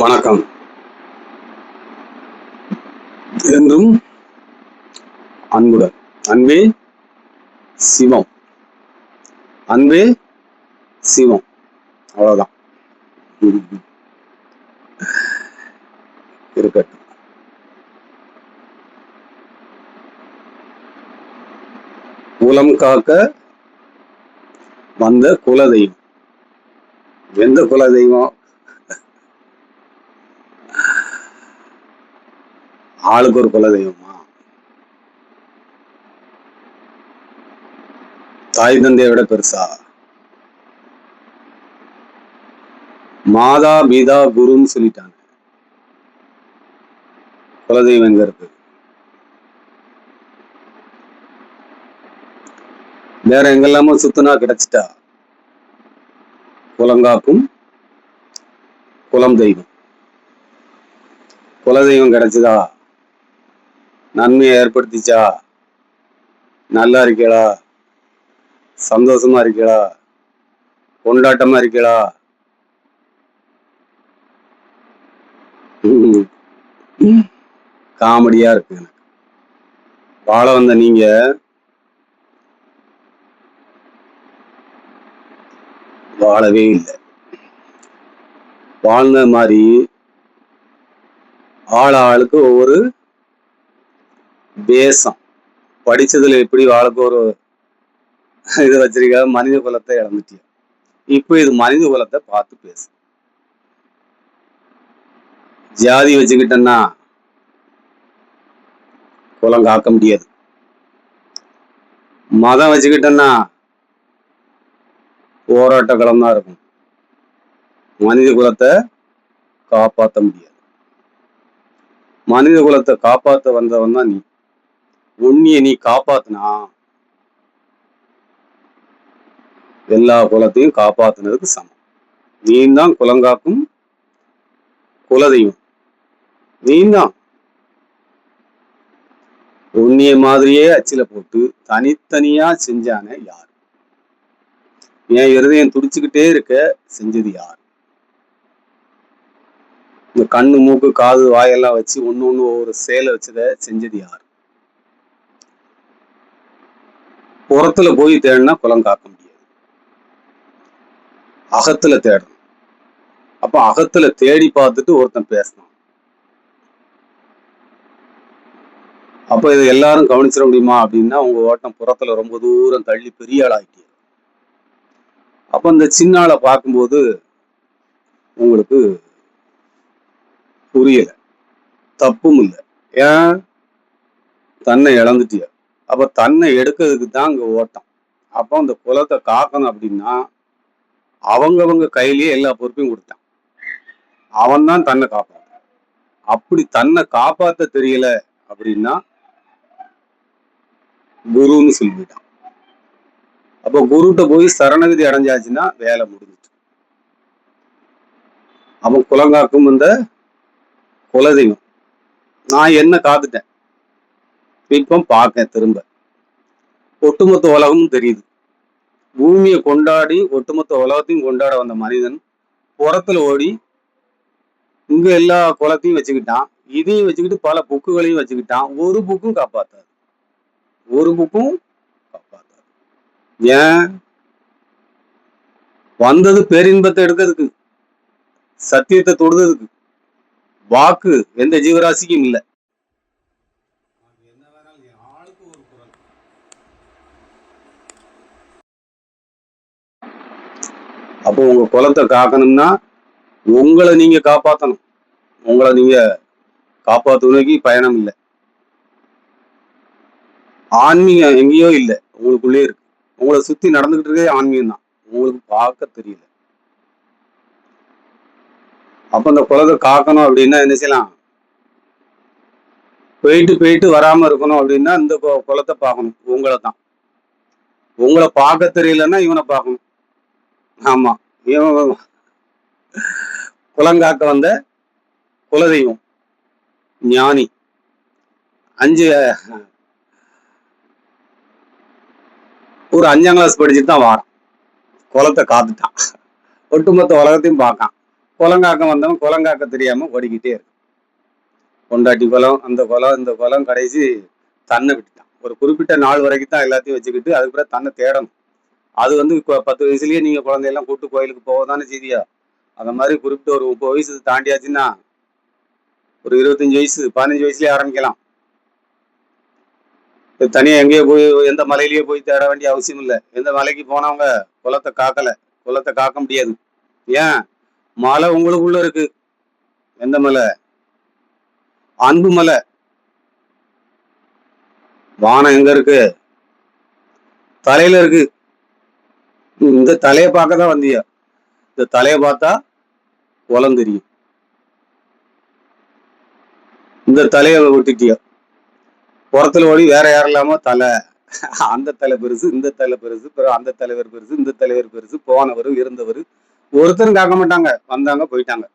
வணக்கம். என்றும் அன்புடன். அன்பே சிவம். அன்பே சிவம். அவ்வளவுதான். இருக்கட்டும். குலம் காக்க வந்த குலதெய்வம். எந்த குலதெய்வம்? ஆளுக்கு ஒரு குலதெய்வமா? தாய் தந்தையை விட பெருசா? மாதா பிதா குருன்னு சொல்லிட்டாங்க. குலதெய்வம் எங்க இருக்கு? வேற எங்கெல்லாமோ சுத்துனா கிடைச்சிட்டா குலங்காக்கும் குலம் தெய்வம். குலதெய்வம் கிடைச்சதா? நன்மையை ஏற்படுத்திச்சா? நல்லா இருக்கீங்களா? சந்தோஷமா இருக்கீங்களா? கொண்டாட்டமா இருக்கீங்களா? காமெடியா இருக்கு. வாழ வந்த நீங்க வாழவே இல்லை. வாழ்ந்த மாதிரி ஆளுக்கு ஒவ்வொரு தேசம் படிச்சதுல எப்படி வாழுக்கு ஒரு இது வச்சிருக்க. மனித குலத்தை இழந்துட்டிய. இப்ப இது மனித குலத்தை பார்த்து பேசு. ஜாதி வச்சுக்கிட்டேன்னா குலம் காக்க முடியாது. மதம் வச்சுக்கிட்டேன்னா போராட்ட களம் தான் இருக்கும். மனித குலத்தை காப்பாற்ற முடியாது. மனித குலத்தை காப்பாற்ற வந்தவன் தான் நீ. உன்னிய நீ காப்பாத்தினா எல்லா குலத்தையும் காப்பாத்துனதுக்கு சமம். நீ தான் குலங்காக்கும் குலதெய்வம். நீ தான் உன்னிய மாதிரியே அச்சில போட்டு தனித்தனியா செஞ்சானே யார்? என் இருதயம் துடிச்சுக்கிட்டே இருக்க செஞ்சது யார்? இந்த கண்ணு மூக்கு காது வாயெல்லாம் வச்சு ஒண்ணு ஒவ்வொரு சேலை வச்சத செஞ்சது யார்? புறத்துல போய் தேடினா குலம் காக்க முடியாது. அகத்துல தேடணும். அப்ப அகத்துல தேடி பார்த்துட்டு ஒருத்தன் பேசணும். அப்ப இதை எல்லாரும் கவனிச்சிட முடியுமா அப்படின்னா உங்க ஓட்டம் புறத்துல ரொம்ப தூரம் தள்ளி பெரிய ஆளாயிட்டீங்க. அப்ப இந்த சின்ன ஆளை பார்க்கும்போது உங்களுக்கு புரியல, தப்பும் இல்லை. ஏன்? தன்னை இழந்துட்டிய. அப்ப தன்னை எடுக்கிறதுக்கு தான் அங்க ஓட்டம். அப்போ அந்த குலத்தை காக்கணும் அப்படின்னா அவங்க கையிலேயே எல்லா பொறுப்பையும் கொடுத்தான். அவன் தான் தன்னை காப்பான். அப்படி தன்னை காப்பாத்த தெரியல அப்படின்னா குருன்னு சொல்லிவிட்டான். அப்ப குருட்ட போய் சரணகதி அடைஞ்சாச்சுன்னா வேலை முடிஞ்சிட்டு. அவன் குலங்காக்கும் இந்த குலதெய்வம். நான் என்ன காத்துட்டேன். இப்ப பார்க்க திரும்ப ஒட்டுமொத்த உலகமும் தெரியுது. பூமியை கொண்டாடி ஒட்டுமொத்த உலகத்தையும் கொண்டாட வந்த மனிதன் புறத்துல ஓடி இங்க எல்லா குலத்தையும் வச்சுக்கிட்டான். இதையும் வச்சுக்கிட்டு பல புக்குகளையும் வச்சுக்கிட்டான். ஒரு புக்கும் காப்பாத்தாது. ஒரு புக்கும் காப்பாத்தாது. ஏன்? வந்தது பேரின்பத்தை எடுக்கிறதுக்கு, சத்தியத்தை தொடுறதுக்கு. வாக்கு எந்த ஜீவராசிக்கும் இல்லை. அப்போ உங்க குலத்தை காக்கணும்னா உங்களை நீங்க காப்பாற்றணும். உங்களை நீங்க காப்பாற்றுவதற்கு பயணம் இல்லை. ஆன்மீகம் எங்கேயோ இல்லை, உங்களுக்குள்ளே இருக்கு. உங்களை சுத்தி நடந்துகிட்டு இருக்கே ஆன்மீகம் தான். உங்களுக்கு பார்க்க தெரியல. அப்ப அந்த குலத்தை காக்கணும் அப்படின்னா என்ன செய்யலாம்? போயிட்டு வராம இருக்கணும் அப்படின்னா இந்த குலத்தை பார்க்கணும். உங்களை தான். உங்களை பார்க்க தெரியலன்னா இவனை பார்க்கணும். ஆமா, இவன் குலங்காக்க வந்த குலதெய்வம் ஞானி. 5ஆம் கிளாஸ் படிச்சுட்டு தான் வாரான். குலத்தை காத்துட்டான். ஒட்டுமொத்த உலகத்தையும் பார்க்கான். குளங்காக்கம் வந்தவன் குளங்காக்க தெரியாம ஓடிக்கிட்டே இருக்கு. பொண்டாட்டி குளம், அந்த குளம், இந்த குளம், கடைசி தன்னை விட்டுட்டான். ஒரு குறிப்பிட்ட நாள் வரைக்கும் தான் எல்லாத்தையும் வச்சுக்கிட்டு அதுக்கப்புறம் தன்னை தேடணும். அது வந்து இப்போ 10 வயசுலயே நீங்க குழந்தையெல்லாம் கூட்டு கோயிலுக்கு போவதானே செய்தியா? அந்த மாதிரி குறிப்பிட்ட ஒரு 30 வயசு தாண்டியாச்சுன்னா ஒரு 25 வயசு 15 வயசுலயே ஆரம்பிக்கலாம். தனியா எங்கேயோ போய் எந்த மலையிலயோ போய் தேட வேண்டிய அவசியம் இல்லை. எந்த மலைக்கு போனவங்க குளத்தை காக்கல, குளத்தை காக்க முடியாது. ஏன்? மலை உங்களுக்குள்ள இருக்கு. எந்த மலை? அன்பு மலை. வானம் எங்க இருக்கு? தலையில இருக்கு. இந்த தலையை பார்க்க தான் வந்தியா? இந்த தலையை பார்த்தா குளம் தெரியும். இந்த தலையை விட்டுட்டியா? புறத்துல ஓடி வேற யாரும் இல்லாம தலை, அந்த தலை பெருசு, இந்த தலை பெருசு, அந்த தலைவர் பெருசு, இந்த தலைவர் பெருசு, போனவர் இருந்தவர் ஒருத்தரும் காக்க மாட்டாங்க. வந்தாங்க போயிட்டாங்க.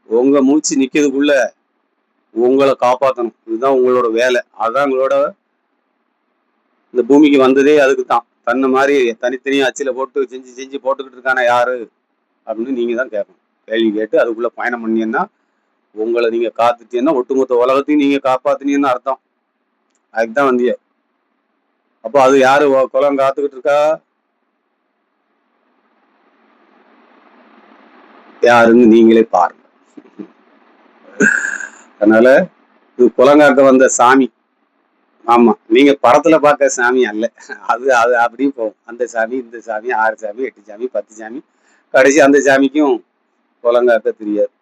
உங்க மூச்சு நிக்கிறதுக்குள்ள உங்களை காப்பாற்றணும். இதுதான் உங்களோட வேலை. அதான் உங்களோட இந்த பூமிக்கு வந்ததே அதுக்கு தான். தன்னை மாதிரி தனித்தனியா அச்சில போட்டு செஞ்சு செஞ்சு போட்டுக்கிட்டு இருக்கானா யாரு அப்படின்னு நீங்க தான் கேட்கணும். கேள்வி கேட்டு அதுக்குள்ள பயணம் பண்ணீங்கன்னா உங்களை நீங்க காத்துட்டீங்கன்னா ஒட்டுமொத்த உலகத்தையும் நீங்க காப்பாத்தினீங்கன்னு அர்த்தம். அதுக்குதான் வந்திய. அப்போ அது யாரு குளம் காத்துக்கிட்டு இருக்கா? யாருன்னு நீங்களே பாருங்க. அதனால இது குளங்காக்க வந்த சாமி. ஆமா, நீங்க படத்துல பார்க்க சாமி அல்ல. அது அது அப்படியும் போகும். அந்த சாமி, இந்த சாமி, 6 சாமி, 8 சாமி, 10 சாமி, கடைசி அந்த சாமிக்கும் குளங்காக்க தெரியாது.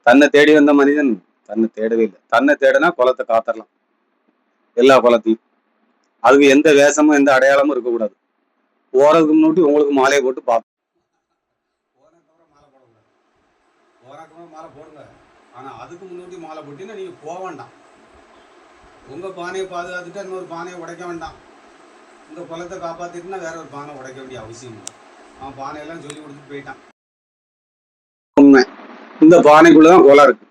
தன்னை தேடி வந்த மனிதன் தன்னை தேடவே இல்லை. தன்னை தேடினா குளத்தை காத்தரலாம், எல்லா குளத்தையும். அதுக்கு எந்த வேஷமும் எந்த அடையாளமும் இருக்கக்கூடாது. போறதுக்கு முன்னாடி உங்களுக்கு மாலையை போட்டு பார்ப்போம். மாலை போடுங்க. ஆனா அதுக்கு முன்னாடி மாலை போட்டீங்கன்னா நீங்க போக வேண்டாம். உங்க பானையை பாதுகாத்துட்டு இன்னொரு பானையை உடைக்க வேண்டாம். இந்த குளத்தை காப்பாத்திட்டுனா வேற ஒரு பானை உடைக்க வேண்டிய அவசியம் இல்லை. அவன் பானையெல்லாம் சொல்லி கொடுத்துட்டு போயிட்டான். உண்மை, இந்த பானைக்குள்ளதான் குளம் இருக்கு.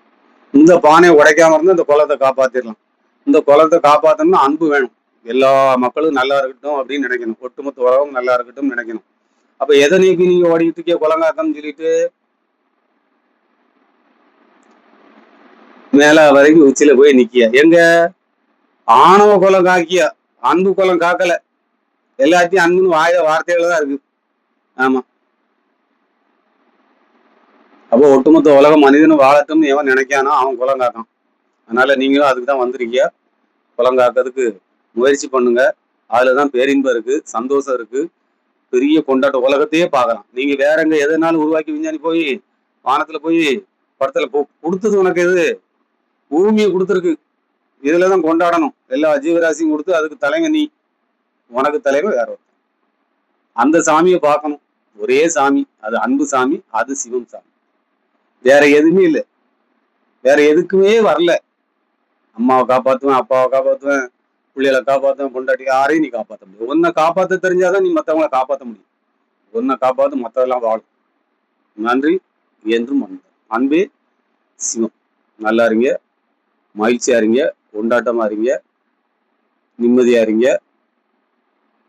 இந்த பானையை உடைக்காம இருந்தா இந்த குளத்தை காப்பாத்திடலாம். இந்த குளத்தை காப்பாத்தணும்னா அன்பு வேணும். எல்லா மக்களும் நல்லா இருக்கட்டும் அப்படின்னு நினைக்கணும். ஒட்டுமொத்த உலகம் நல்லா இருக்கட்டும் நினைக்கணும். அப்ப எதை நீக்கி நீங்க ஓடிக்கிட்டு இருக்கே குளங்காக்கன்னு சொல்லிட்டு மேல வரைக்கும் உச்சியில போய் நிக்கிய? எங்க ஆணவ குலம் காக்கிய, அன்பு குலம் காக்கல. எல்லாத்தையும் அன்புன்னு வார்த்தைகள் தான் இருக்கு. ஆமா, அப்போ ஒட்டுமொத்த உலக மனிதனும் வாழட்டும்னு எவன் நினைக்கானோ அவன் குலம் காக்கான். அதனால நீங்களும் அதுக்கு தான் வந்திருக்கீங்க. குலம் காக்கிறதுக்கு முயற்சி பண்ணுங்க. அதுலதான் பேரின்பம் இருக்கு, சந்தோஷம் இருக்கு, பெரிய கொண்டாட்ட உலகத்தையே பார்க்கலாம். நீங்க வேற எங்க எதனாலும் உருவாக்கி விஞ்ஞானி போய் வானத்துல போய் படத்துல கொடுத்தது உனக்கு எது? பூமியை கொடுத்துருக்கு. இதுலதான் கொண்டாடணும். எல்லா ஜீவராசியும் கொடுத்து அதுக்கு தலைங்க நீ. உனக்கு தலைவர் வேற ஒருத்தன். அந்த சாமியை பார்க்கணும். ஒரே சாமி, அது அன்பு சாமி, அது சிவம் சாமி. வேற எதுவுமே இல்லை. வேற எதுக்குமே வரல. அம்மாவை காப்பாத்துவேன், அப்பாவை காப்பாத்துவேன், பிள்ளைகளை காப்பாத்துவேன், பொண்டாட்டி, யாரையும் நீ காப்பாற்ற முடியும். உன்னை காப்பாற்ற தெரிஞ்சாதான் நீ மற்றவங்களை காப்பாற்ற முடியும். உன்னை காப்பாற்று, மற்றதெல்லாம் வாழும். நன்றி. என்றும் அன்பே சிவம். நல்லா இருங்க, மகிழ்ச்சியா இருங்க, கொண்டாட்டமா இருங்க, நிம்மதியா இருங்க.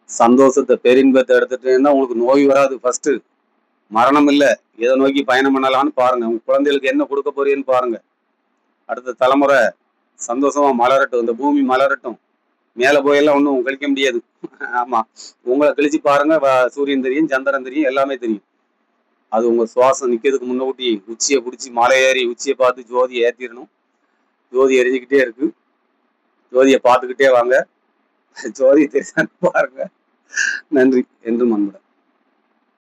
சந்தோஷத்தை பேரின்பத்தை எடுத்துட்டீங்கன்னா உங்களுக்கு நோய் வராது. ஃபர்ஸ்ட் மரணம் இல்லை. எதை நோக்கி பயணம் பண்ணலாம்னு பாருங்க. உங்க குழந்தைகளுக்கு என்ன கொடுக்க போறீன்னு பாருங்க. அடுத்த தலைமுறை சந்தோஷமா மலரட்டும். இந்த பூமி மலரட்டும். மேல போயெல்லாம் ஒன்றும் கழிக்க முடியாது. ஆமா, உங்களை கழிச்சு பாருங்க. சூரியன் தெரியும், சந்திரன் தெரியும், எல்லாமே தெரியும். அது உங்க சுவாசம் நிக்கிறதுக்கு முன்னூட்டி உச்சியை பிடிச்சி மலை ஏறி உச்சியை பார்த்து ஜோதியை ஏற்றிடணும். ஜோதி எரிஞ்சுக்கிட்டே இருக்கு. ஜோதியை பார்த்துக்கிட்டே வாங்க. ஜோதி தெரியான்னு பாருங்க. நன்றி. என்றும் அன்புடன்.